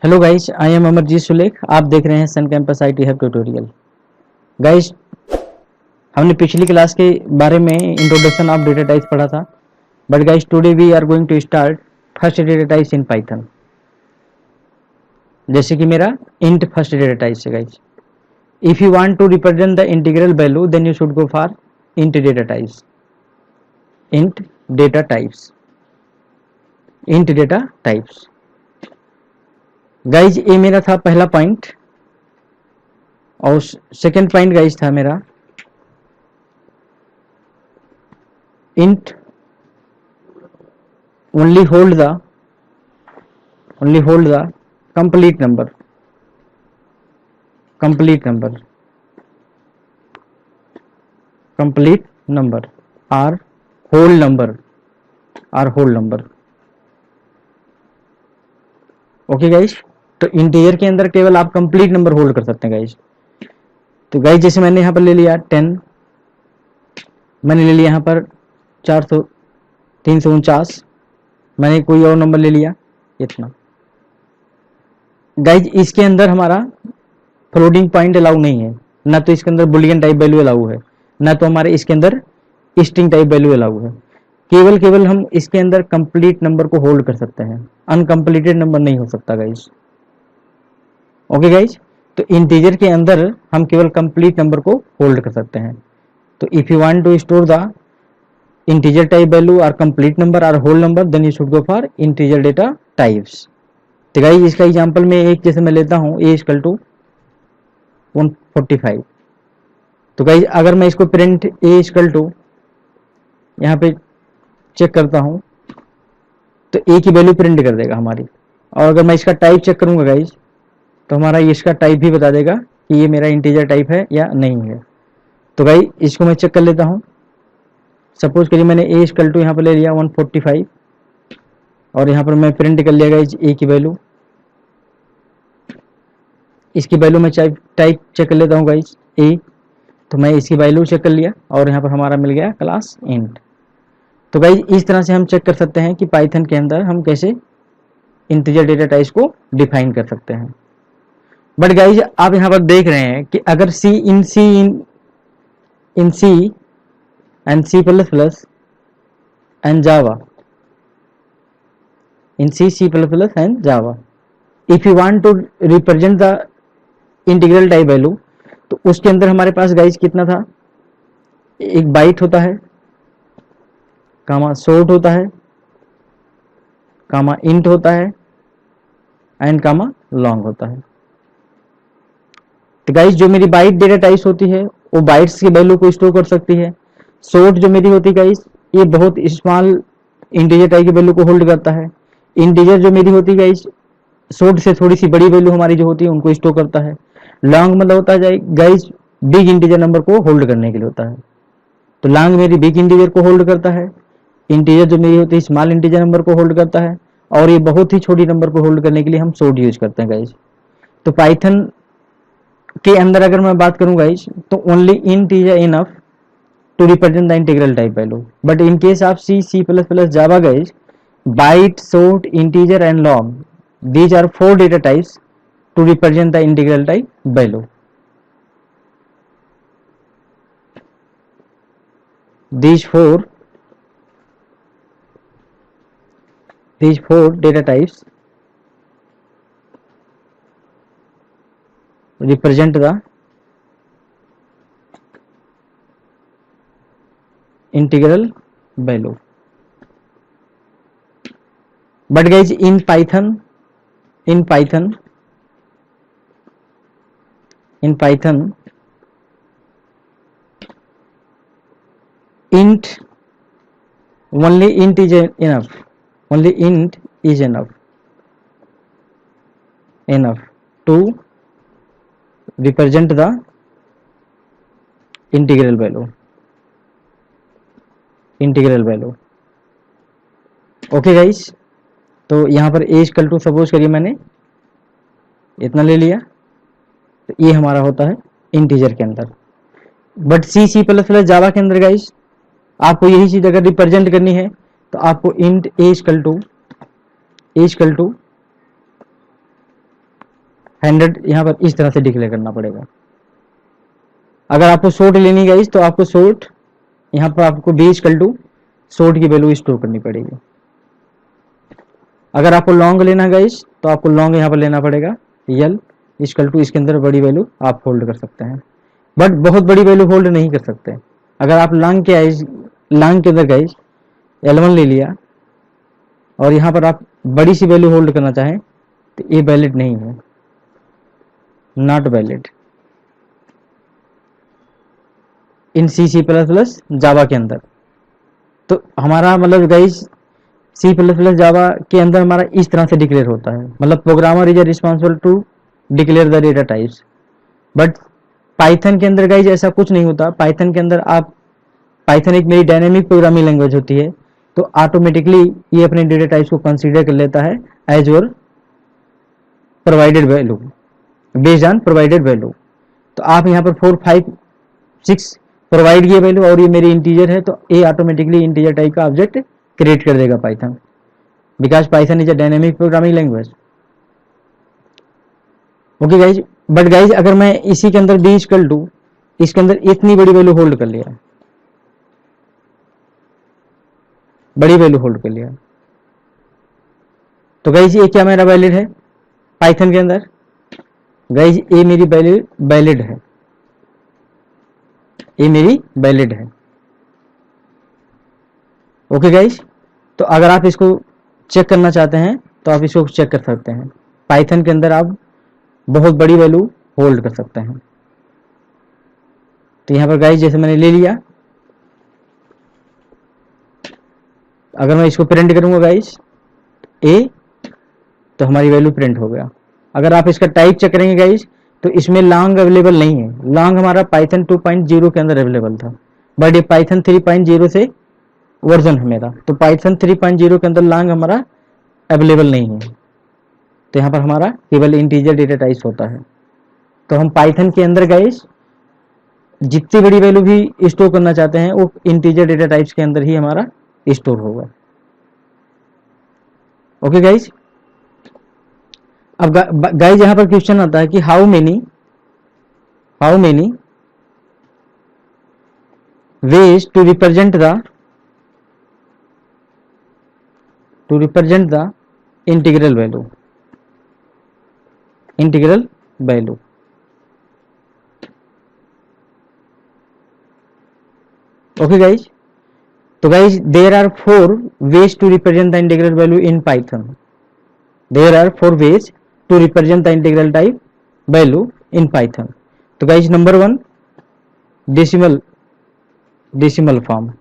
Hello guys, I am Amarjeet Sulekh. आप देख रहे हैं sun campus IT hub tutorial. Guys, हमने पिछली क्लास के बारे में इंट्रोडक्शन ऑफ डेटा टाइप्स पढ़ा था, but guys today we are going to start first data types in Python. जैसे कि मेरा इंट फर्स्ट डेटा टाइप्स है guys. If you want to represent the integral value then you should go for int data types. Int data types, int data types. Guys ये मेरा था पहला point, और second point guys था मेरा int only hold the complete number, complete number are whole number. Okay guys, तो integer के अंदर केवल आप कंप्लीट नंबर होल्ड कर सकते हैं गाइज। तो गाइज जैसे मैंने यहाँ पर ले लिया 10, मैंने ले लिया यहाँ पर 349, मैंने कोई और नंबर ले लिया इतना। गाइज इसके अंदर हमारा फ्लोटिंग पॉइंट अलाउ नहीं है, ना तो इसके अंदर बुलियन टाइप वैल्यू अलाउ है, ना तो हमारे इसके अंदर स्ट्रिंग टाइप वैल्यू अलाउ है। केवल हम इसके अंदर कंप्लीट नंबर को होल्ड कर सकते हैं, अनकंप्लीटेड नंबर नहीं हो सकता गाइज। ओके गाइज, तो इंटीजर के अंदर हम केवल कंप्लीट नंबर को होल्ड कर सकते हैं। तो if you want to store the integer type value और कंप्लीट नंबर और whole number then you should go for integer data types. तो गाइज इसका एग्जांपल में एक जैसे मैं लेता हूं a इक्वल टू 145। तो गाइज अगर मैं इसको प्रिंट a इक्वल टू यहाँ पे चेक करता हूं तो a की वैल्यू प्रिंट कर देगा हमारी। और अगर मैं इसका टाइप चेक करूंगा गाइज तो हमारा इसका टाइप भी बता देगा कि ये मेरा इंटीजर टाइप है या नहीं है। तो गाइज इसको मैं चेक कर लेता हूं। सपोज करिए मैंने a इक्वल टू यहाँ पर ले लिया 145 और यहाँ पर मैं प्रिंट कर लिया गाइज a की वैल्यू। इसकी वैल्यू मैं टाइप चेक कर लेता हूँ गाइज a, तो मैं इसकी वैल्यू चेक कर लिया और यहाँ पर हमारा मिल गया क्लास इंट। तो गाइज इस तरह से हम चेक कर सकते हैं कि पाइथन के अंदर हम कैसे इंटीजर डेटा टाइप्स को डिफाइन कर सकते हैं। बट गाइज आप यहाँ पर देख रहे हैं कि अगर C and C++ and Java, in C++ and Java, if you want to represent the integral type value, तो उसके अंदर हमारे पास गाइज कितना था, एक बाइट होता है, कामा शॉर्ट होता है, कामा इंट होता है एंड कामा लॉन्ग होता है। तो गाइज जो मेरी बाइट डेटा टाइप्स होती है वो बाइट्स की वैल्यू को स्टोर कर सकती है। शॉर्ट जो मेरी होती है गाइज ये बहुत स्मॉल इंटीजर टाइप की वैल्यू को होल्ड करता है। इंटीजर जो मेरी होती है गाइज शॉर्ट से थोड़ी सी बड़ी वैल्यू हमारी जो होती है उनको स्टोर करता है। लॉन्ग मतलब होता है गाइज बिग इंटीजर नंबर को होल्ड करने के लिए होता है। तो लॉन्ग मेरी बिग इंटीजर को होल्ड करता है, इंटीजर जो मेरी होती है स्मॉल इंटीजर नंबर को होल्ड करता है, और ये बहुत ही छोटी नंबर को होल्ड करने के लिए हम शॉर्ट यूज करते हैं गाइज। तो पाइथन के अंदर अगर मैं बात करूं गाइज तो only int is enough to represent the integral type value, but in case of C++ Java guys byte, short, integer and long, these are 4 data types to represent the integral type value. These four data types represent the integral value. But guys in Python int only int is enough, enough to represent the integral value. Okay guys, तो यहाँ पर a equal to suppose करिए मैंने इतना ले लिया, तो ये हमारा होता है इंटीजर के अंदर। बट C++ जावा के अंदर गाइस आपको यही चीज अगर रिप्रेजेंट करनी है तो आपको इंट ए इक्वल टू 100 यहाँ पर इस तरह से डिक्लेयर करना पड़ेगा। अगर आपको शॉर्ट लेनी गाइस तो आपको शॉर्ट यहाँ पर आपको बी इक्वल टू शॉर्ट की वैल्यू स्टोर करनी पड़ेगी। अगर आपको लॉन्ग लेना गाइस तो आपको लॉन्ग यहाँ पर लेना पड़ेगा यल इक्वल टू, इसके अंदर बड़ी वैल्यू आप होल्ड कर सकते हैं, बट बहुत बड़ी वैल्यू होल्ड नहीं कर सकते। अगर आप लॉन्ग के अंदर गाइस L1 ले लिया और यहाँ पर आप बड़ी सी वैल्यू होल्ड करना चाहें तो ये वैलिड नहीं है, नॉट वैलिड इन C++ जावा के अंदर। तो हमारा मतलब गाइस C++ जावा के अंदर हमारा इस तरह से डिक्लेयर होता है, मतलब programmer is responsible to declare the data types. But Python के अंदर गाइस ऐसा कुछ नहीं होता। पाइथन के अंदर पाइथन एक मेरी डायनेमिक प्रोग्रामिंग लैंग्वेज होती है, तो ऑटोमेटिकली ये अपने डेटा टाइप्स को कंसीडर कर लेता है as your provided value, based on provided value. तो आप यहाँ पर 4 5 6 प्रोवाइड किए वैल्यू और ये मेरी इंटीजर है, तो ये ऑटोमेटिकली इंटीजर टाइप का ऑब्जेक्ट क्रिएट कर देगा Python, because Python is a dynamic programming language. Okay guys, but guys अगर मैं इसी के अंदर डी इक्वल टू इसके अंदर इतनी बड़ी वैल्यू होल्ड कर लिया, बड़ी वैल्यू होल्ड कर लिया, तो गाइज ये क्या मेरा वैलिड है पाइथन के अंदर? गाइज ये मेरी वैलिड है, ये मेरी वैलिड है। ओके गाइज, तो अगर आप इसको चेक करना चाहते हैं तो आप इसको चेक कर सकते हैं। पाइथन के अंदर आप बहुत बड़ी वैल्यू होल्ड कर सकते हैं। तो यहाँ पर गाइज जैसे मैंने ले लिया, अगर मैं इसको प्रिंट करूंगा गाइज ए, तो हमारी वैल्यू प्रिंट हो गया। अगर आप इसका टाइप चेक करेंगे गाइज तो इसमें लॉन्ग अवेलेबल नहीं है। लॉन्ग हमारा पाइथन 2.0 के अंदर अवेलेबल था, बट ये पाइथन 3.0 से वर्जन है मेरा, तो पाइथन 3.0 के अंदर लॉन्ग हमारा अवेलेबल नहीं है। तो यहाँ पर हमारा केवल इंटीजर डेटा टाइप्स होता है। तो हम पाइथन के अंदर गाइज जितनी बड़ी वैल्यू भी स्टोर करना चाहते हैं वो इंटीजर डेटा टाइप्स के अंदर ही हमारा स्टोर होगा। ओके गाइज, अब गाइज यहाँ पर क्वेश्चन आता है कि how many ways to represent the integral value। Okay guys, तो guys there are 4 ways to represent the integral value in Python। There are 4 ways to represent the integral type value in Python। तो guys number 1 decimal form,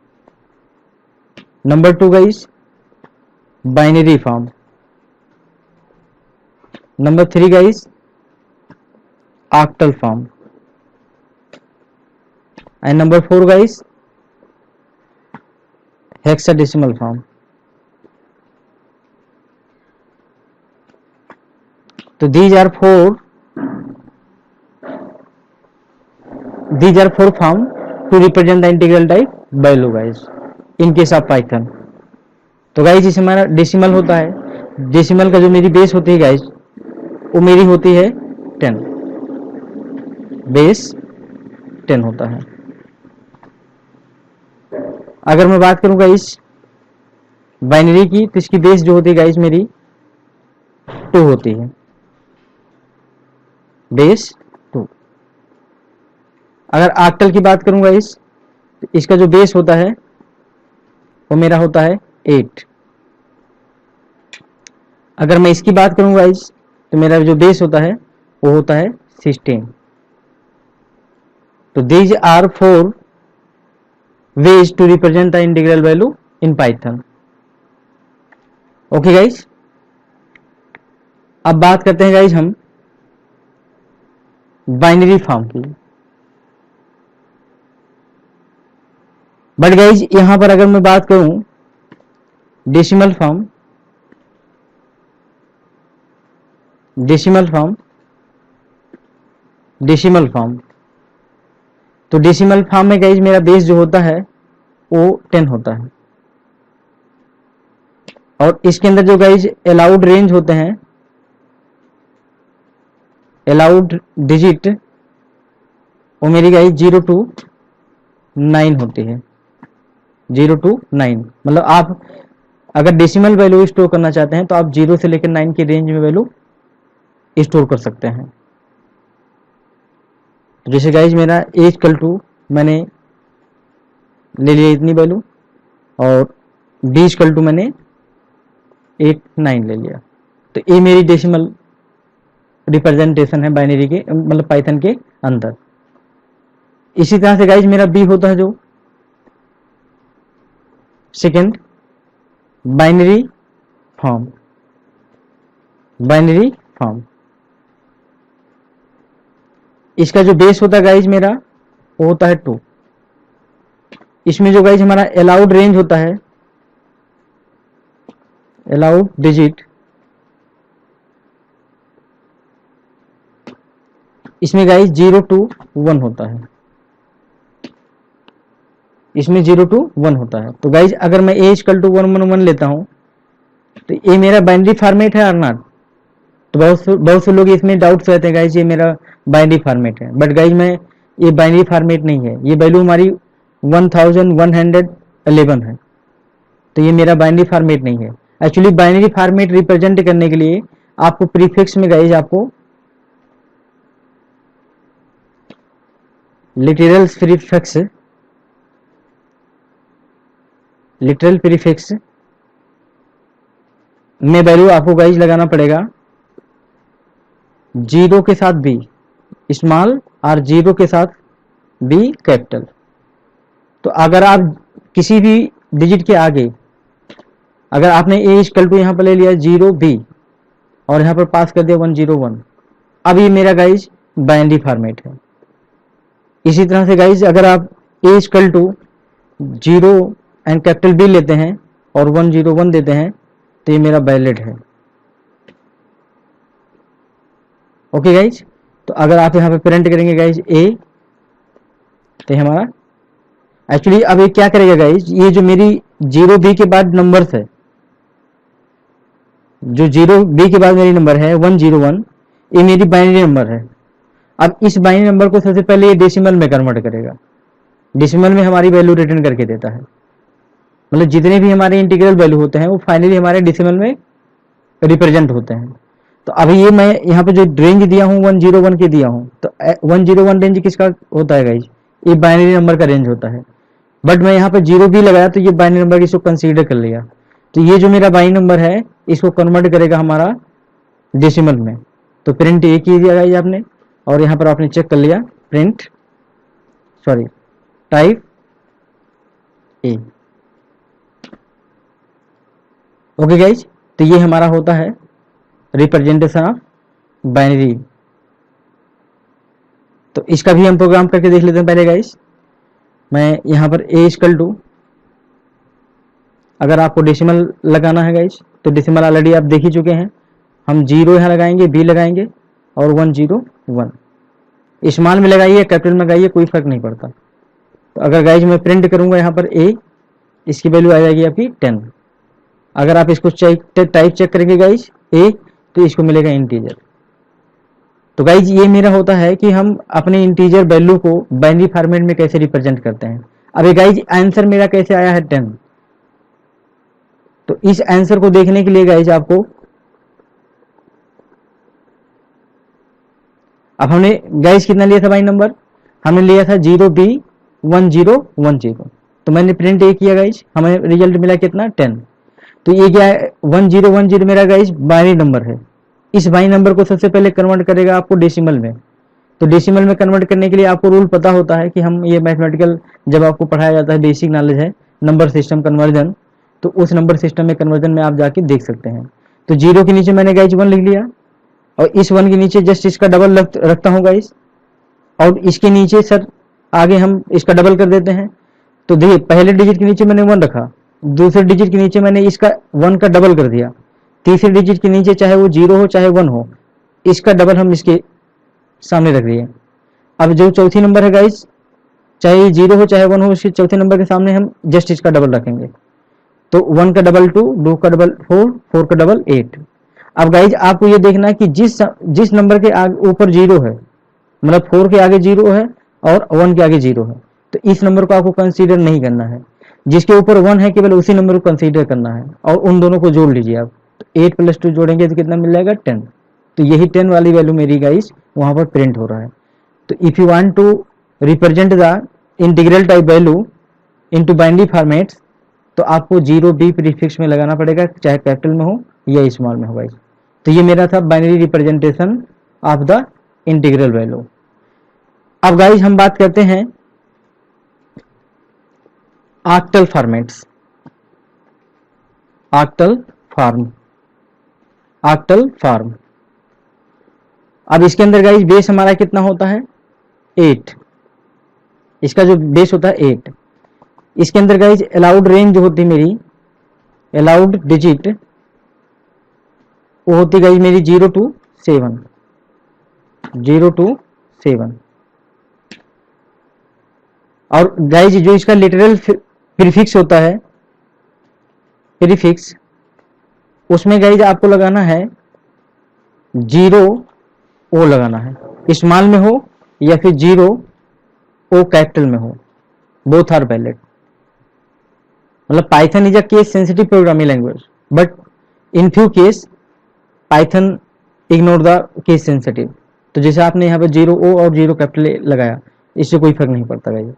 number 2 guys binary form, number 3 guys octal form, and number 4 guys hexadecimal form। तो these are four form to represent the integral type value guys in case of Python। तो guys इसमें हमारा decimal होता है। Decimal का जो मेरी base होती है गाइज वो मेरी होती है 10, बेस 10 होता है। अगर मैं बात करूं गाइज बाइनरी की तो इसकी बेस जो होती है गाइज मेरी 2 होती है, बेस 2। अगर ऑक्टल की बात करूं गाइज तो इसका जो बेस होता है वो मेरा होता है 8। अगर मैं इसकी बात करूं गाइज तो मेरा जो बेस होता है वो होता है 16। तो these are 4 ways to represent the integral value in Python। Okay guys, अब बात करते हैं गाइज हम बाइनरी फॉर्म की। बट गाइज यहां पर अगर मैं बात करूं डेसिमल फॉर्म तो डेसिमल फॉर्म में गाइज मेरा बेस जो होता है वो 10 होता है। और इसके अंदर जो गाइज अलाउड रेंज होते हैं, अलाउड डिजिट, वो मेरी गाइज 0 to 9 होती है। 0 to 9 मतलब आप अगर डेसिमल वैल्यू स्टोर करना चाहते हैं तो आप 0 से लेकर 9 की रेंज में वैल्यू स्टोर कर सकते हैं। जैसे गाइज मेरा a इक्वल टू मैंने ले लिया इतनी वैल्यू, और b इक्वल टू मैंने 8 9 ले लिया, तो ये मेरी डेसिमल रिप्रेजेंटेशन है बाइनरी के, मतलब पाइथन के अंदर। इसी तरह से गाइज मेरा b होता है जो second binary form, binary form. इसका जो बेस होता है गाइज मेरा वो होता है 2। इसमें जो गाइज हमारा अलाउड रेंज होता है, अलाउड डिजिट, इसमें गाइज 0 to 1 होता है, इसमें 0 to 1 होता है। तो गाइज अगर मैं a इक्वल टू 1 1 1 लेता हूं तो ये मेरा बाइनरी फॉर्मेट है और नॉट। तो बहुत से लोग इसमें डाउट्स रहते हैं गाइज ये मेरा बाइनरी फॉर्मेट है, बट गाइज मैं ये बाइनरी फॉर्मेट नहीं है, ये वैल्यू हमारी 1111 है, तो ये मेरा बाइनरी फॉर्मेट नहीं है। एक्चुअली बाइनरी फॉर्मेट रिप्रेजेंट करने के लिए आपको प्रीफिक्स में गाइज आपको लिटरल प्रीफिक्स में वैल्यू आपको गाइज लगाना पड़ेगा 0 के साथ b स्मॉल और 0 के साथ b कैपिटल। तो अगर आप किसी भी डिजिट के आगे, अगर आपने a इक्वल टू यहाँ पर ले लिया 0b और यहाँ पर पास कर दिया 101, अब ये मेरा गाइज बाइनरी फॉर्मेट है। इसी तरह से गाइज अगर आप a equal to 0 and capital B लेते हैं और 101 देते हैं तो ये मेरा वैलिड है। ओके गाइज, तो अगर आप यहाँ पे प्रिंट करेंगे गाइज a, तो हमारा एक्चुअली अब ये क्या करेगा गाइज, ये जो मेरी 0b के बाद नंबर्स है, जो 0b के बाद मेरी नंबर है 101, ये मेरी बाइनरी नंबर है। अब इस बाइनरी नंबर को सबसे पहले ये डेसिमल में कन्वर्ट करेगा, डेसिमल में हमारी वैल्यू रिटर्न करके देता है। मतलब जितने भी हमारे इंटीग्रल वैल्यू होते हैं वो फाइनली हमारे डेसिमल में रिप्रेजेंट होते हैं। तो अभी ये मैं यहाँ पे जो रेंज दिया हूँ 101 के दिया हूँ, तो 101 रेंज किसका होता है गाइज, ये बाइनरी नंबर का रेंज होता है। बट मैं यहाँ पे 0b लगाया तो ये बाइनरी नंबर इसको कंसीडर कर लिया, तो ये जो मेरा बाइनरी नंबर है इसको कन्वर्ट करेगा हमारा डेसिमल में। तो प्रिंट ए की दिया गाइज आपने, और यहाँ पर आपने चेक कर लिया print type A. Okay guys, तो ये हमारा होता है रिप्रेजेंटेशन ऑफ बाइनरी। तो इसका भी हम प्रोग्राम करके देख लेते हैं पहले गाइज। मैं यहाँ पर a इक्वल टू, अगर आपको डेसिमल लगाना है गाइज तो डेसिमल ऑलरेडी आप देख ही चुके हैं, हम 0 यहाँ लगाएंगे, b लगाएंगे और 101। स्मॉल में लगाइए कैपिटल में लगाइए कोई फर्क नहीं पड़ता। तो अगर गाइज मैं प्रिंट करूंगा यहाँ पर a, इसकी वैल्यू आ जाएगी आपकी 10। अगर आप इसको टाइप चेक करेंगे गाइज a, तो इसको मिलेगा इंटीजर। तो गाइज ये मेरा होता है कि हम अपने इंटीजर वैल्यू को बाइनरी फॉर्मेट में कैसे रिप्रेजेंट करते हैं। अब ये गाइज आंसर मेरा कैसे आया है 10, तो इस आंसर को देखने के लिए गाइज आपको, अब हमने गाइज कितना लिया था बाइनरी नंबर, हमने लिया था 0b1010, तो मैंने प्रिंट ए किया गाइज, हमें रिजल्ट मिला कितना 10। तो ये क्या है 1010 मेरा गाइज बाइनरी नंबर है। इस बाइनरी नंबर को सबसे पहले कन्वर्ट करेगा आपको डेसिमल में। तो डेसिमल में कन्वर्ट करने के लिए आपको रूल पता होता है कि हम ये मैथमेटिकल जब आपको पढ़ाया जाता है, बेसिक नॉलेज है नंबर सिस्टम कन्वर्जन, तो उस नंबर सिस्टम में कन्वर्जन में आप जाके देख सकते हैं। तो 0 के नीचे मैंने गाइज 1 लिख लिया, और इस 1 के नीचे जस्ट इसका डबल रखता हूँ गाइज, और इसके नीचे सर आगे हम इसका डबल कर देते हैं। तो देखिए पहले डिजिट के नीचे मैंने 1 रखा, दूसरे डिजिट के नीचे मैंने इसका 1 का डबल कर दिया, तीसरे डिजिट के नीचे चाहे वो 0 हो चाहे 1 हो, इसका डबल हम इसके सामने रख दिए। अब जो चौथी नंबर है गाइज, चाहे 0 हो चाहे 1 हो, उसके चौथे नंबर के सामने हम जस्ट इसका डबल रखेंगे। तो 1 का डबल 2, 2 का डबल 4, 4 का डबल 8। अब गाइज आपको ये देखना है कि जिस नंबर के आगे ऊपर जीरो है, मतलब 4 के आगे जीरो है और 1 के आगे जीरो है, तो इस नंबर को आपको कंसीडर नहीं करना है। जिसके ऊपर 1 है केवल उसी नंबर को कंसीडर करना है और उन दोनों को जोड़ लीजिए आप। 8 प्लस 2 जोड़ेंगे तो कितना मिल जाएगा 10। तो यही 10 वाली वैल्यू मेरी गाइस वहां पर प्रिंट हो रहा है। तो if you want to represent the integral type value into binary formats, तो आपको 0b प्रीफिक्स में लगाना पड़ेगा, चाहे कैपिटल में हो या स्मॉल में हो गाइस। तो ये मेरा था binary representation of the integral value. अब गाइस हम बात करते हैं octal formats. Octal form, octal form. अब इसके अंदर गाइस बेस हमारा कितना होता है 8। इसका जो बेस होता है 8। इसके अंदर गाइस अलाउड रेंज जो होती है मेरी, अलाउड डिजिट वो होती गाइस मेरी 0 to 7, 0 to 7। और गाइस जो इसका लिटरल प्रीफिक्स होता है, प्रीफिक्स, उसमें गाइस आपको लगाना है 0 ओ लगाना है, स्मॉल में हो या फिर 0 ओ कैपिटल में हो, बोथ आर वैलिड। मतलब Python is a case sensitive programming language, but in few case Python ignore the case sensitive. तो जैसे आपने यहाँ पे 0 ओ और 0 कैपिटल लगाया, इससे कोई फर्क नहीं पड़ता गाइज।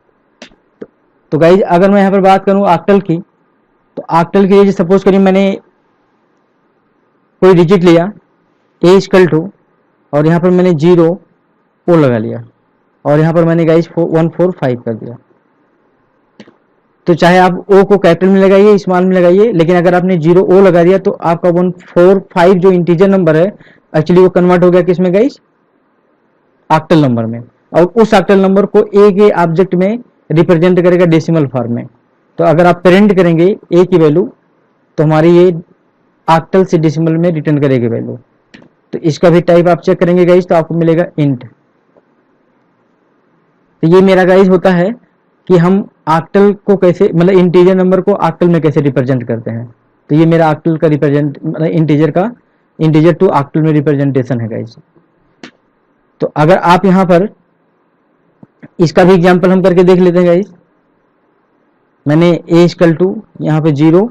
तो गाइज अगर मैं यहाँ पर बात करूँ ऑक्टल की, तो ऑक्टल के लिए सपोज करिए मैंने कोई डिजिट लिया ए इक्वल टू, और यहाँ पर मैंने 0 ओ लगा लिया, और यहाँ पर मैंने गाइज 145 कर दिया। तो चाहे आप ओ को कैपिटल में लगाइए स्मॉल में लगाइए, लेकिन अगर आपने 0 ओ लगा दिया तो आपका 145 जो इंटीजर नंबर है एक्चुअली वो कन्वर्ट हो गया किसमें गाइज, ऑक्टल नंबर में। और उस ऑक्टल नंबर को ए के ऑब्जेक्ट में रिप्रेजेंट करेगा डेसिमल फॉर्म में। तो अगर आप प्रिंट करेंगे ए की वैल्यू, तो हमारी ये ऑक्टल से डेसिमल में रिटर्न करेगी वैल्यू। तो इसका भी टाइप आप चेक करेंगे गाइज तो आपको मिलेगा इंट। तो ये मेरा गाइज होता है कि हम ऑक्टल को कैसे, मतलब इंटीजर नंबर को ऑक्टल में कैसे रिप्रेजेंट करते हैं। तो ये मेरा ऑक्टल का रिप्रेजेंट, मतलब इंटीजर का, इंटीजर टू ऑक्टल में रिप्रेजेंटेशन है गाइज। तो अगर आप यहाँ पर इसका भी एग्जांपल हम करके देख लेते हैं गाइज। मैंने ए इक्वल टू यहाँ पे 0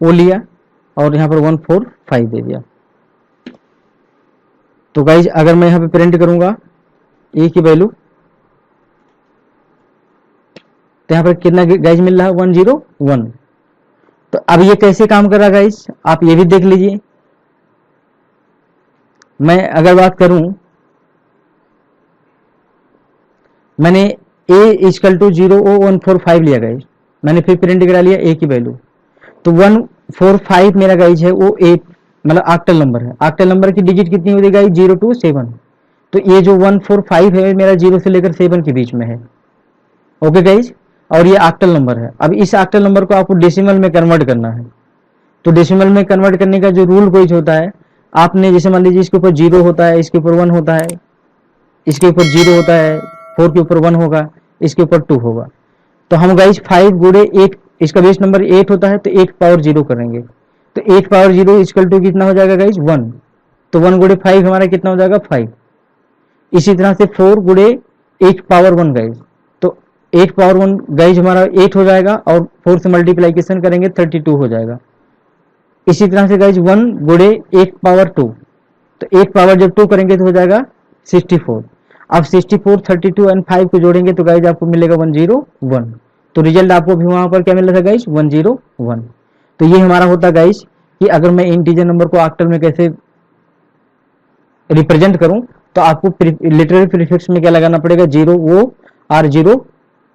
ओ लिया और यहाँ पर 145 दे दिया। तो गाइज अगर मैं यहाँ पे प्रिंट करूंगा ए की वैल्यू, तो यहाँ पर कितना गाइज मिल रहा है 101। तो अब ये कैसे काम कर रहा है गाइज, आप ये भी देख लीजिए। मैं अगर बात करूं, मैंने ए इक्वल टू 0 ओ 145 लिया गाइज, मैंने फिर प्रिंट करा लिया ए की वैल्यू। तो 145 मेरा गाइज है वो ए, मतलब ऑक्टल नंबर है। ऑक्टल नंबर की डिजिट कितनी होती है गाइज 0 to 7। तो ये जो 145 है मेरा 0 से लेकर 7 के बीच में है। ओके गाइज, और ये ऑक्टल नंबर है। अब इस ऑक्टल नंबर को आपको डेसिमल में कन्वर्ट करना है। तो डेसिमल में कन्वर्ट करने का जो रूल कोई होता है, आपने जैसे मान लीजिए इसके ऊपर 0 होता है, इसके ऊपर 1 होता है, इसके ऊपर 0 होता है, 4 के ऊपर 1 होगा, इसके ऊपर 2 होगा। तो हम गाइज 5 गुणे 8, इसका बेस नंबर 8 होता है तो 8 पावर 0 करेंगे। तो 8 पावर 0 इक्वल टू कितना हो जाएगा गाइज 1। तो 1 गुणे 5 हमारा कितना हो जाएगा 5। इसी तरह से 4 गुणे 8 पावर 1 गाइज, तो 8 पावर 1 गाइज हमारा 8 हो जाएगा, और 4 से मल्टीप्लीकेशन करेंगे 32 हो जाएगा। इसी तरह से गाइज 1 गुणे 8 पावर 2, तो 8 पावर जब 2 करेंगे तो हो जाएगा 64। अब 64, 32 एंड 5 को जोड़ेंगे तो गाइज आपको मिलेगा 101। तो रिजल्ट आपको भी वहां पर क्या मिल रहा था गाइज 101। तो ये हमारा होता गाइज कि अगर मैं इंटीजर नंबर को ऑक्टल में कैसे रिप्रेजेंट करूं, तो आपको लिटरल प्रीफिक्स में क्या लगाना पड़ेगा 0 ओ और 0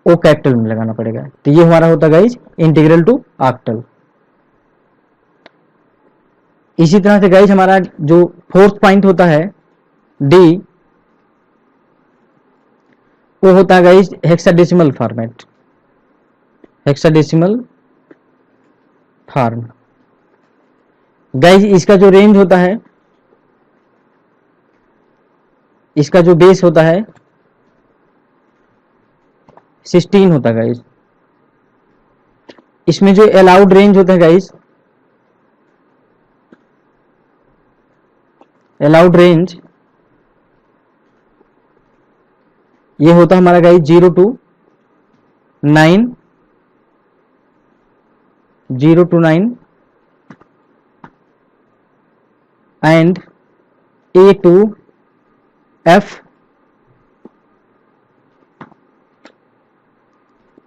ओ कैपिटल में लगाना पड़ेगा। तो ये हमारा होता गाइज इंटीग्रल टू ऑक्टल। इसी तरह से गाइज हमारा जो फोर्थ पॉइंट होता है डी, वो होता है guys hexadecimal format. Hexadecimal form guys, इसका जो रेंज होता है, इसका जो बेस होता है 16 होता है गाइज। इसमें जो अलाउड रेंज होता है गाइस, अलाउड रेंज ये होता है हमारा guys 0 to 9, 0 to 9 and A to F,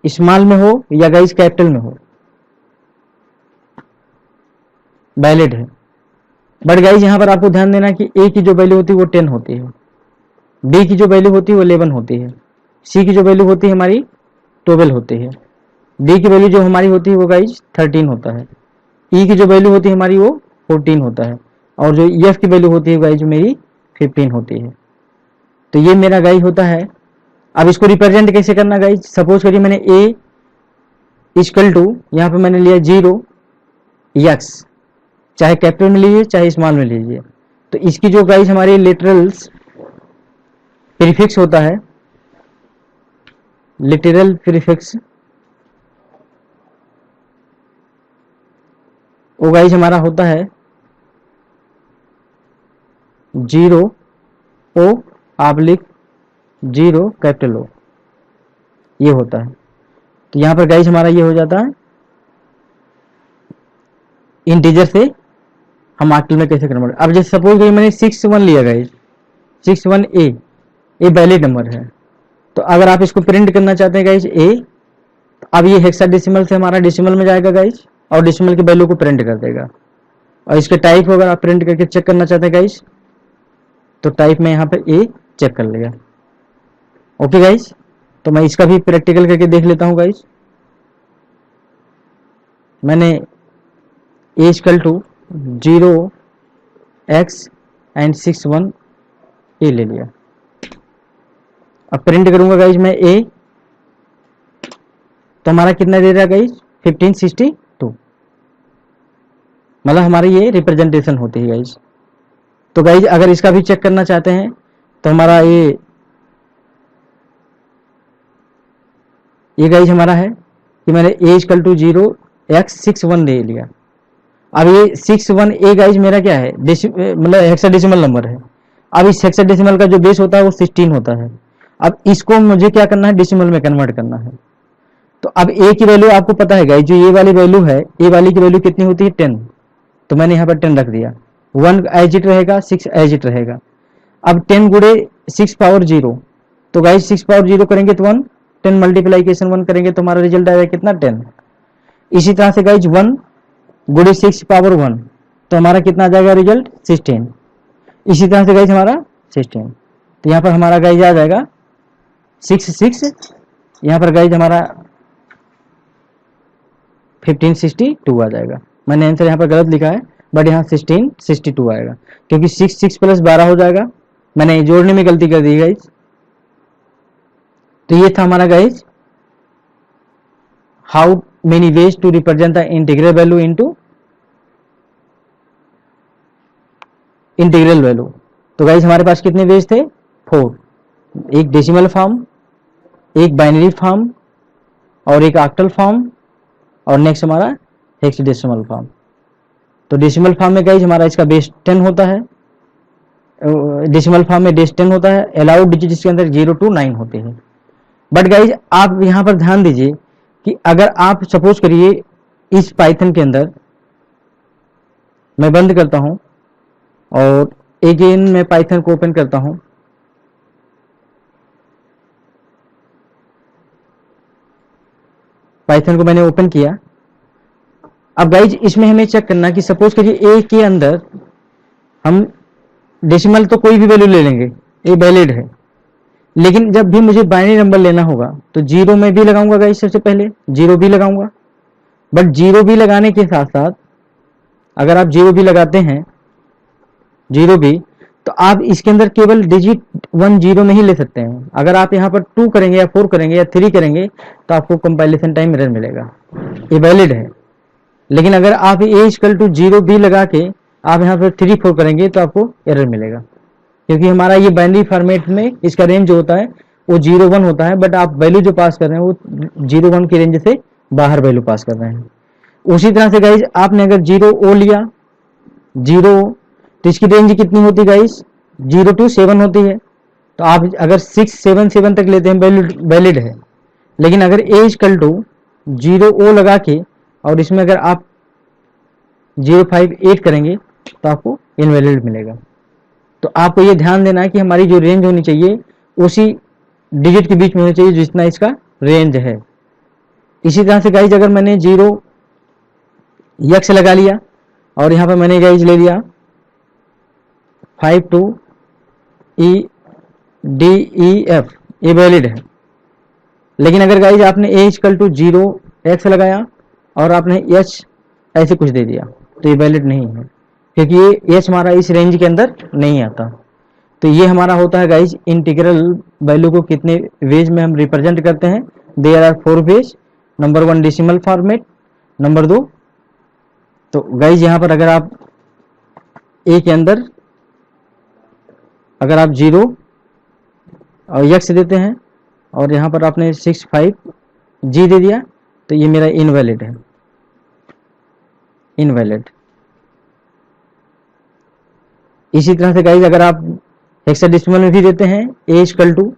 small में हो या गाइस कैपिटल में हो, वैलिड है। बट गाइस यहाँ पर आपको ध्यान देना कि A की जो वैल्यू होती है वो 10 होती है, B की जो वैल्यू होती है वो 11 होती है, C की जो वैल्यू होती है हमारी 12 होती है, D की वैल्यू जो हमारी होती है वो गाइस 13 होता है, E की जो वैल्यू होती है हमारी वो 14 होता है, और जो F की वैल्यू होती है गाइस जो मेरी 15 होती है। तो ये मेरा गाइस होता है। अब इसको रिप्रेजेंट कैसे करना गाइस, सपोज करिए मैंने A इक्वल टू, यहाँ पे मैंने लिया 0 x, चाहे कैपिटल में लीजिए चाहे स्मॉल में लीजिए, तो इसकी जो गाइस हमारे लिटरल्स प्रीफिक्स होता है, लिटरल प्रीफिक्स वो गाइस हमारा होता है 0 O ऑब्लिक 0 कैपिटल O, ये होता है। तो यहाँ पर गाइस हमारा ये हो जाता है इंटीजर से हम ऑक्टल में कैसे कन्वर्ट। अब जैसे सपोज करिए मैंने 61 लिया गाइस, 61A ये वैलिड नंबर है, तो अगर आप इसको प्रिंट करना चाहते हैं गाइस A, अब ये हेक्साडेसिमल से हमारा डेसिमल में जाएगा गाइस, और डेसिमल की वैल्यू को प्रिंट कर देगा। और इसके टाइप अगर आप प्रिंट करके चेक करना चाहते हैं गाइस, तो टाइप में यहाँ पे A चेक कर लेगा। ओके गाइस, तो मैं इसका भी प्रैक्टिकल करके देख लेता हूँ गाइस। मैंने A equal to 0x and 61 A ले लिया। अब प्रिंट करूंगा गाइस मैं A, तो हमारा कितना दे रहा है गाइस 1562, मतलब हमारी ये रिप्रेजेंटेशन होती है गाइस। तो गाइस अगर इसका भी चेक करना चाहते हैं तो हमारा ये गाइस हमारा है कि मैंने A इक्वल टू 0x61 ले लिया। अब ये 61A गाइस मेरा क्या है, मतलब हेक्साडेसिमल नंबर है। अब इस हेक्साडेसिमल का जो बेस होता है वो 16 होता है। अब इसको मुझे क्या करना है, डेसिमल में कन्वर्ट करना है। तो अब A की वैल्यू आपको पता है गाइस, जो ये वाली वैल्यू है, A वाली की वैल्यू कितनी होती है 10, तो मैंने यहाँ पर 10 रख दिया। 1 एज इट रहेगा, 6 एज इट रहेगा। अब 10 गुड़े 6 पावर 0, तो गाइस 6 पावर 0 करेंगे तो 1, 10 मल्टीप्लाइकेशन 1 करेंगे तो हमारा रिजल्ट आएगा कितना 10। इसी तरह से गाइस 1 गुड़े 6 पावर 1, तो हमारा कितना आ जाएगा रिजल्ट 16। इसी तरह से गाइस हमारा 16, तो यहाँ पर हमारा गाइस आ जाएगा 6 यहाँ पर गाइस हमारा 1562 आ जाएगा। मैंने आंसर यहाँ पर गलत लिखा है, बट यहाँ 1662 आएगा, क्योंकि 6 प्लस 12 हो जाएगा। मैंने जोड़ने में गलती कर दी गाइस। तो ये था हमारा guys how many ways to represent the integral value into integral value. तो गाइस हमारे पास कितने वेज थे, 4, एक डेसिमल फॉर्म, एक बाइनरी फॉर्म, और एक ऑक्टल फॉर्म, और नेक्स्ट हमारा हेक्साडेसिमल फॉर्म। तो डेसिमल फॉर्म में गाइस हमारा इसका बेस 10 होता है, डेसिमल फॉर्म में बेस 10 होता है, अलाउड डिजिट इसके अंदर 0 to 9 होते हैं। बट गाइस आप यहाँ पर ध्यान दीजिए कि अगर आप सपोज करिए इस पाइथन के अंदर, मैं बंद करता हूं और अगेन मैं पाइथन को ओपन करता हूं, पाइथन को मैंने ओपन किया। अब गाइज इसमें हमें चेक करना कि सपोज करिए A के अंदर हम डेसिमल तो कोई भी वैल्यू ले लेंगे, A वैलिड है, लेकिन जब भी मुझे बाइनरी नंबर लेना होगा तो 0 में भी लगाऊंगा गाइज, सबसे पहले 0 भी लगाऊंगा। बट 0 भी लगाने के साथ साथ अगर आप 0 भी लगाते हैं, 0 भी, तो आप इसके अंदर केवल डिजिट 1 0 नहीं ले सकते हैं। अगर आप यहाँ पर 2 करेंगे या 4 करेंगे या 3 करेंगे तो आपको कंपाइलेशन टाइम एरर मिलेगा, ये वैलिड है। लेकिन अगर आप A इक्वल टू 0 भी लगा के आप यहाँ पर 3 4 करेंगे तो आपको एरर मिलेगा, क्योंकि हमारा ये बाइनरी फॉर्मेट में इसका रेंज जो होता है वो 0 1 होता है, बट आप वैल्यू जो पास कर रहे हैं वो 0 1 की रेंज से बाहर वैल्यू पास कर रहे हैं। उसी तरह से गाइज आपने अगर 0 ओ लिया, 0 तो इसकी रेंज कितनी होती है गाइज, 0 to 7 होती है। तो आप अगर 6 7 7 तक लेते हैं वैलिड है। लेकिन अगर ए इक्वल टू 0 ओ लगा के और इसमें अगर आप 058 करेंगे तो आपको इनवैलिड मिलेगा। तो आपको ये ध्यान देना है कि हमारी जो रेंज होनी चाहिए उसी डिजिट के बीच में होनी चाहिए जितना इसका रेंज है। इसी तरह से गाइज अगर मैंने 0 यक्स लगा लिया और यहाँ पर मैंने गाइज ले लिया 5 to E D E F, ये वैलिड है। लेकिन अगर गाइज आपने ए इक्वल टू 0 एक्स लगाया और आपने एच ऐसे कुछ दे दिया तो ये वैलिड नहीं है, क्योंकि ये एच हमारा इस रेंज के अंदर नहीं आता। तो ये हमारा होता है गाइज इंटीग्रल वैल्यू को कितने वेज में हम रिप्रेजेंट करते हैं। There are 4 ways. Number 1 decimal format, number 2, तो गाइज यहाँ पर अगर आप ए के अंदर अगर आप 0 और यक्स देते हैं और यहाँ पर आपने 65 जी दे दिया तो ये मेरा इनवैलिड है, इनवैलिड। इसी तरह से गाइज अगर आप हेक्साडेसिमल में भी देते हैं ए इक्वल टू,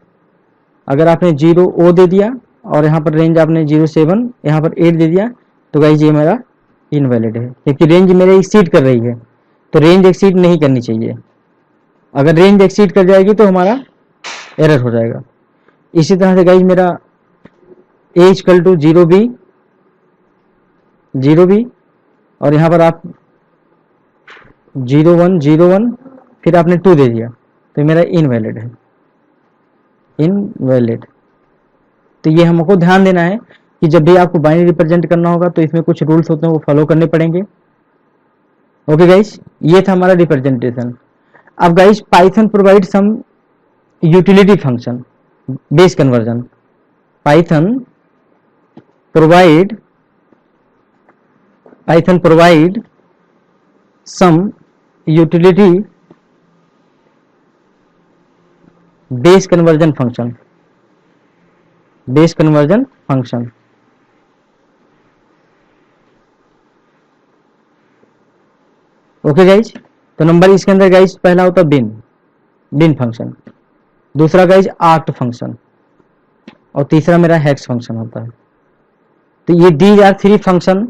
अगर आपने 0 ओ दे दिया और यहाँ पर रेंज आपने 07 यहाँ पर 8 दे दिया तो गाइज ये मेरा इनवैलिड है, क्योंकि रेंज मेरे एक्सीड कर रही है। तो रेंज एक्सीड नहीं करनी चाहिए। अगर रेंज एक्सीड कर जाएगी तो हमारा एरर हो जाएगा। इसी तरह से गाइज मेरा ए इक्वल टू 0 बी और यहाँ पर आप 01 फिर आपने 2 दे दिया तो मेरा इनवैलिड है, इनवैलिड। तो ये हमको ध्यान देना है कि जब भी आपको बाइनरी रिप्रेजेंट करना होगा तो इसमें कुछ रूल्स होते हैं वो फॉलो करने पड़ेंगे। ओके गाइज, ये था हमारा रिप्रेजेंटेशन। अब guys Python provide some utility function base conversion. Python provide some utility base conversion function, base conversion function. Okay guys, तो नंबर इसके अंदर गाइज पहला होता है बिन फंक्शन, दूसरा गाइज आर्ट फंक्शन और तीसरा मेरा हेक्स फंक्शन होता है। तो ये these are 3 function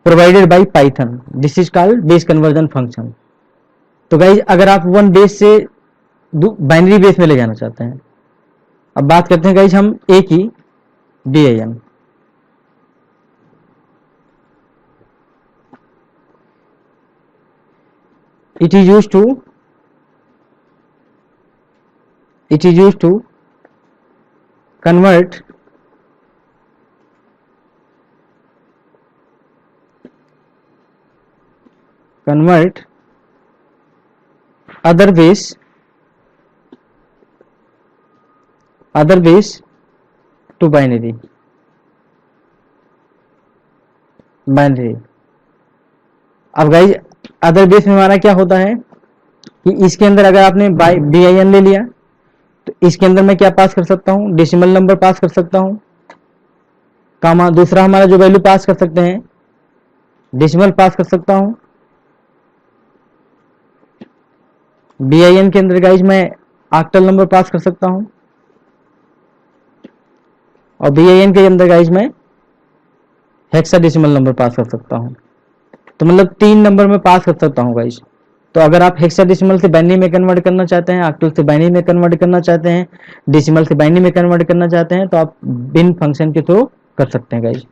provided by Python, this is called base conversion function. तो गाइज अगर आप 1 बेस से बाइनरी बेस में ले जाना चाहते हैं, अब बात करते हैं गाइज हम ए की BIN। it is used to convert other base to binary। अब गाइज अदर बेस में हमारा क्या होता है कि इसके अंदर अगर आपने BIN ले लिया तो इसके अंदर मैं क्या पास कर सकता हूं, डेसिमल नंबर पास कर सकता हूं, कामा दूसरा हमारा जो वैल्यू पास कर सकते हैं डेसिमल पास कर सकता हूं। BIN के अंदर गाइज मैं ऑक्टल नंबर पास कर सकता हूं और BIN के अंदर गाइज मैं हेक्साडेसिमल नंबर पास कर सकता हूं। तो मतलब 3 नंबर में पास कर सकता हूं गाइज। तो अगर आप हेक्साडेसिमल से बाइनरी में कन्वर्ट करना चाहते हैं, ऑक्टल से बाइनरी में कन्वर्ट करना चाहते हैं, डेसिमल से बाइनरी में कन्वर्ट करना चाहते हैं तो आप बिन फंक्शन के थ्रू कर सकते हैं गाइज।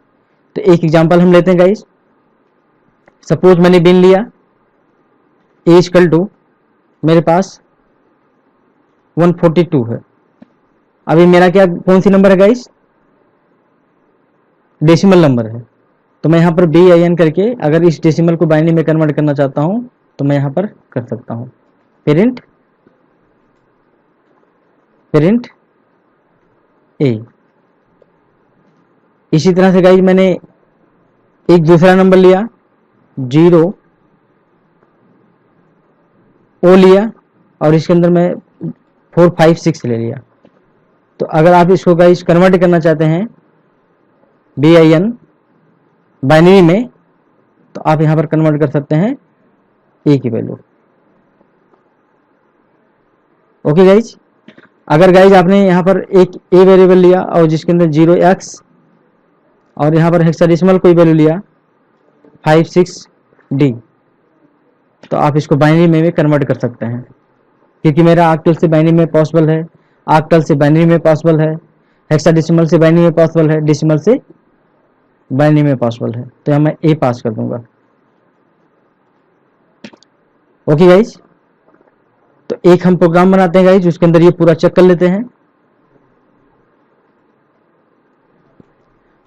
तो एक एग्जांपल हम लेते हैं गाइज। सपोज मैंने बिन लिया ए इक्वल टू, मेरे पास 142 है। अभी मेरा क्या कौन सी नंबर है गाइज, डेसिमल नंबर है। तो मैं यहाँ पर BIN करके अगर इस डेसिमल को बाइनरी में कन्वर्ट करना चाहता हूँ तो मैं यहाँ पर कर सकता हूँ पेरेंट A। इसी तरह से गाइज मैंने एक दूसरा नंबर लिया 0 O लिया और इसके अंदर मैं 4 5 6 ले लिया। तो अगर आप इसको गाइज कन्वर्ट करना चाहते हैं BIN बाइनरी में, तो आप यहाँ पर कन्वर्ट कर सकते हैं ए की वैल्यू। ओके गाइज, अगर गाइज आपने यहाँ पर एक ए वेरिएबल लिया और जिसके अंदर 0x और यहाँ पर हेक्साडेसिमल कोई वैल्यू लिया 56D, तो आप इसको बाइनरी में कन्वर्ट कर सकते हैं, क्योंकि मेरा ऑक्टल से बाइनरी में पॉसिबल है, ऑक्टल से बाइनरी में पॉसिबल है, हेक्साडेसिमल से बाइनरी में पॉसिबल है, डेसिमल से बाइनरी में पॉसिबल है, तो यहाँ मैं ए पास कर दूंगा। ओके गाइज, तो एक हम प्रोग्राम बनाते हैं गाइज, उसके अंदर ये पूरा चेक कर लेते हैं।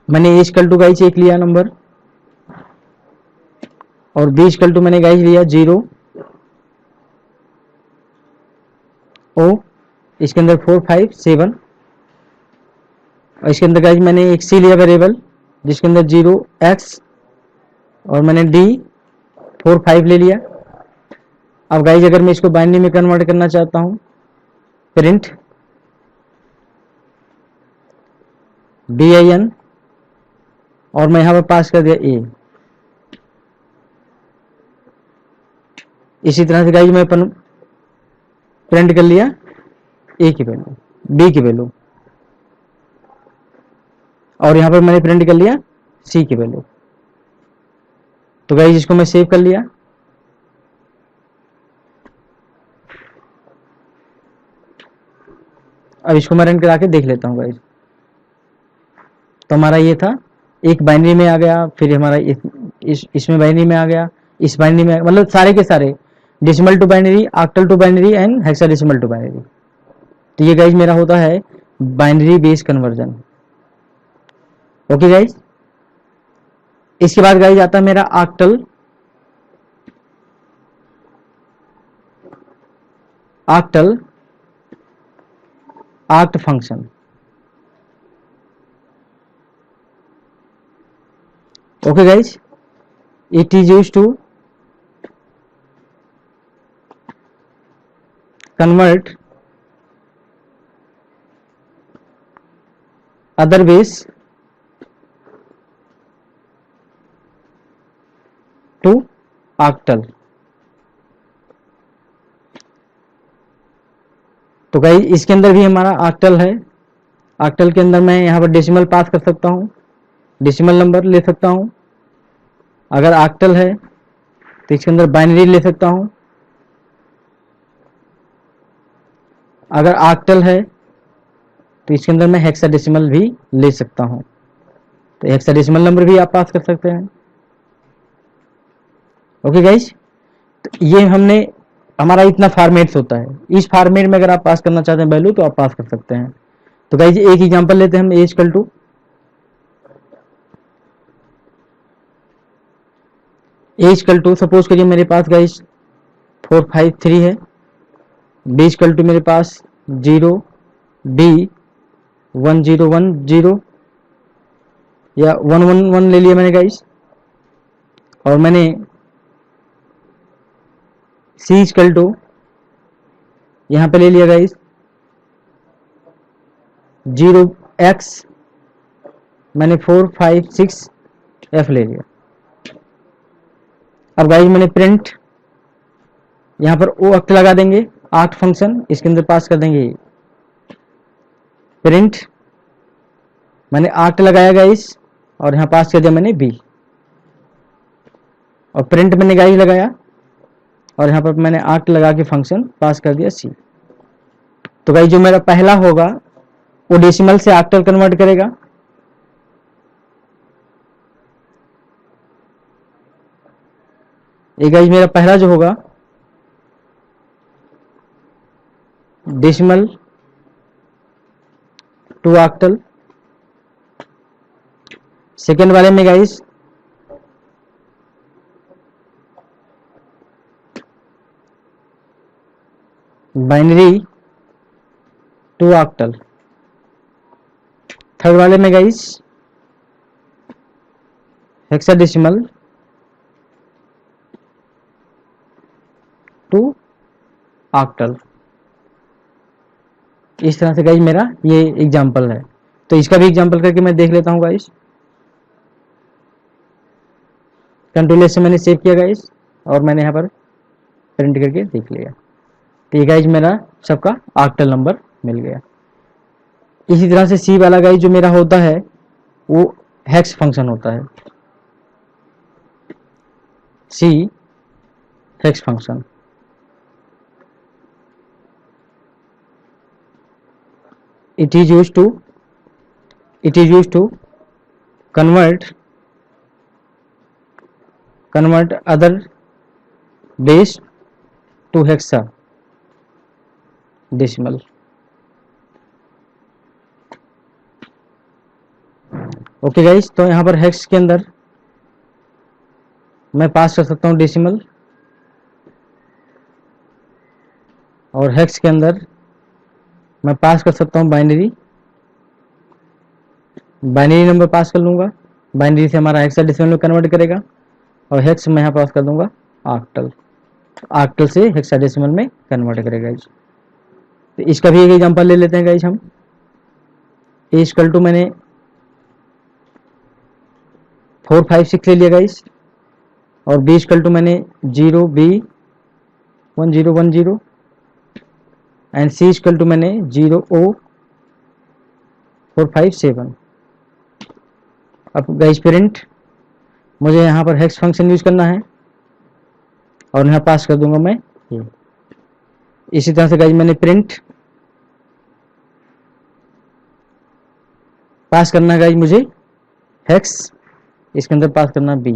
मैंने इक्वल टू गाइज एक लिया नंबर, और बी इक्वल टू मैंने गाइज लिया 0 ओ, इसके अंदर 4 5 7, और इसके अंदर गाइज मैंने एक सी लिया वेरिएबल जिसके अंदर 0x और मैंने D 4 5 ले लिया। अब गाइज अगर मैं इसको बाइनरी में कन्वर्ट करना चाहता हूं, प्रिंट BIN और मैं यहां पर पास कर दिया A। इसी तरह से गाइज मैं प्रिंट कर लिया A की वैल्यू, B की वैल्यू, और यहां पर मैंने प्रिंट कर लिया C की वैल्यू। तो गाइज इसको मैं सेव कर लिया। अब इसको मैं रन करा के देख लेता हूँ गाइज। तो हमारा ये था, एक बाइनरी में आ गया, फिर हमारा इसमें बाइनरी में आ गया, इस बाइनरी में, मतलब सारे के सारे decimal to binary, octal to binary and hexadecimal to binary. तो ये गाइज मेरा होता है binary base conversion. Okay guys, इसके बाद गाइज आता है मेरा octal, oct function. Okay guys, it is used to convert other base to octal। तो गाइस इसके अंदर भी हमारा ऑक्टल है। ऑक्टल के अंदर मैं यहाँ पर डेसिमल पास कर सकता हूँ, डेसिमल नंबर ले सकता हूँ। अगर ऑक्टल है तो इसके अंदर बाइनरी ले सकता हूँ। अगर ऑक्टल है तो इसके अंदर मैं हेक्साडेसिमल भी ले सकता हूँ, तो हेक्साडेसिमल नंबर भी आप पास कर सकते हैं। ओके गाइस, तो ये हमारा इतना फॉर्मेट्स होता है। इस फॉर्मेट में अगर आप पास करना चाहते हैं वैल्यू तो आप पास कर सकते हैं। तो गाइस एक एग्जांपल लेते हैं हम, ए इक्वल टू सपोज करिए मेरे पास गाइस 4 5 3 है, बी इक्वल टू मेरे पास 0 D 1 0 1 0 या 1 1 1 ले लिया मैंने गाइस, और मैंने सी इक्वल टू यहाँ पे ले लिया गाइस 0x, मैंने 4 5 6 F ले लिया। अब गाइस मैंने प्रिंट यहाँ पर ओ अक्ट लगा देंगे, आर्ट फंक्शन इसके अंदर पास कर देंगे। प्रिंट मैंने आर्ट लगाया गाइस और यहाँ पास कर दिया मैंने बी, और प्रिंट मैंने गाइस लगाया और यहाँ पर मैंने आर्ट लगा के फंक्शन पास कर दिया सी। तो गाइस जो मेरा पहला होगा वो डेसिमल से ऑक्टल कन्वर्ट करेगा, ये गाइस मेरा पहला जो होगा डेसिमल टू ऑक्टल। सेकेंड वाले में guys binary to octal. Third वाले में गाइस हेक्साडेसिमल टू ऑक्टल। इस तरह से गाइस मेरा ये एग्जांपल है। तो इसका भी एग्जांपल करके मैं देख लेता हूँ गाइस। कंट्रोल एस से मैंने सेव किया गाइस, और मैंने यहाँ पर प्रिंट करके देख लिया। तो ये गाइस मेरा सबका ऑक्टल नंबर मिल गया। इसी तरह से सी वाला गाइस जो मेरा होता है वो हेक्स फंक्शन होता है। C hex function, it is used to convert other base to hexadecimal। Okay guys, तो यहाँ पर हेक्स के अंदर मैं पास कर सकता हूँ डेसिमल, और हेक्स के अंदर मैं पास कर सकता हूँ बाइनरी नंबर पास कर लूँगा। बाइनरी से हमारा हेक्साडेसिमल में कन्वर्ट करेगा, और हेक्स मैं यहाँ पास कर दूंगा ऑक्टल, ऑक्टल से हेक्साडेसिमल में कन्वर्ट करेगा। तो इसका भी एक एग्जांपल ले लेते हैं गाइस हम। ए इक्वल टू मैंने 456 ले लिया गाइस, और बी इक्वल टू मैंने 0B1010 and C equal to मैंने 0O457। अब गाइस प्रिंट, मुझे यहाँ पर हेक्स फंक्शन यूज करना है और यहाँ पास कर दूंगा मैं ये। इसी तरह से गाइस मैंने प्रिंट पास करना है गाइस मुझे हेक्स, इसके अंदर पास करना B.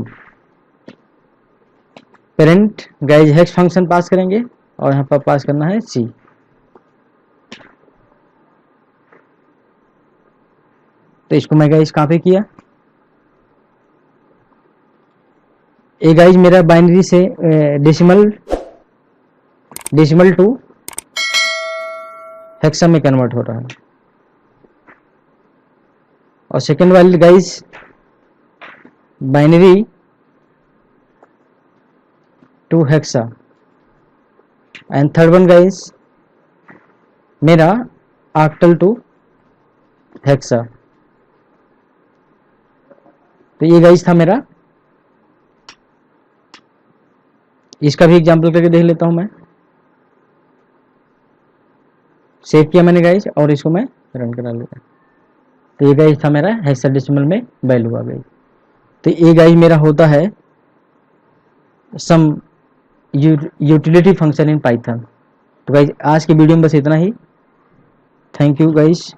Print guys hex function pass करेंगे और यहाँ पर पास करना है सी। तो इसको मैं गाइस कहाँ पे किया, ये गाइस मेरा बाइनरी से डेसिमल टू हेक्सा में कन्वर्ट हो रहा है, और सेकेंड वाली guys binary to hexa, and third one guys मेरा ऑक्टल टू हेक्सा। तो ये गाइस था मेरा, इसका भी एग्जांपल करके देख लेता हूं मैं। सेव किया मैंने गाइस और इसको मैं रन करा लेता। तो ये गाइस था मेरा हेक्साडेसिमल में वैल्यू आ गई। तो ये गाइस मेरा होता है सम यूटिलिटी फंक्शन इन पाइथन। तो गाइस आज की वीडियो में बस इतना ही। Thank you guys.